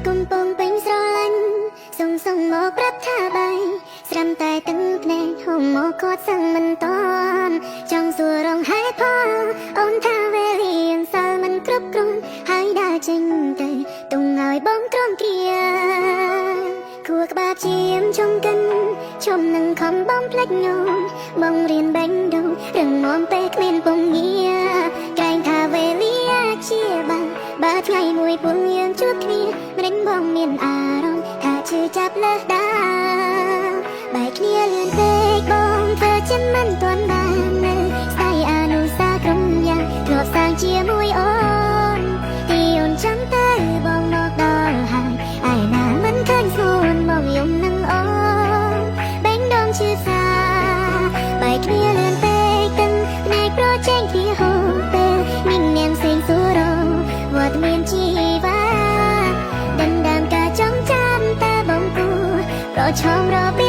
គុំពងពេញស្រឡាញ់សុងមកប្រាប់ថាបាយស្រាំតែទឹកភ្នែកហុំមកគាត់សឹងមិនតន់ចង់សួររងហេតុផលអូនថាវេលាយ៉ាងសល់មិនគ្រប់គ្រាន់ហើយដើរចេញទៅទុំឲ្យបងក្រំគ្រាគួរក្បាលជាមជុំកិនជុំនឹងខំបងផ្លេចញោមបងរៀនបេញដូងរឹងមាំពេលគ្មានពងងារក្រែងថាវេលាជាបានបើថ្ងៃមួយពួកយើងជួបគ្នាម្ដេចបងមានអារម្មណ៍ថាជឿចាប់លើសដាបែកគ្នាលឿនពេកបងធ្វើជាមិនទាន់បាននៅស្ដាយអនុសាក្រុមយ៉ាងធ្លាប់សាងជាមួយអូនទីអូនចាំទៅបងមកដល់ហើយឯណាមិនឃើញស្រួនមកយំនឹងអូនបេញដូងឈឺសាបែកគ្នាលឿនពេកទាំងផ្នែកប្រជែងគ្នាហូរពេលមីងនាងសេងសួរវត្តមានជីវ៉ាដណ្ដើមការចងចាំតែបងគូប្រឈមរពី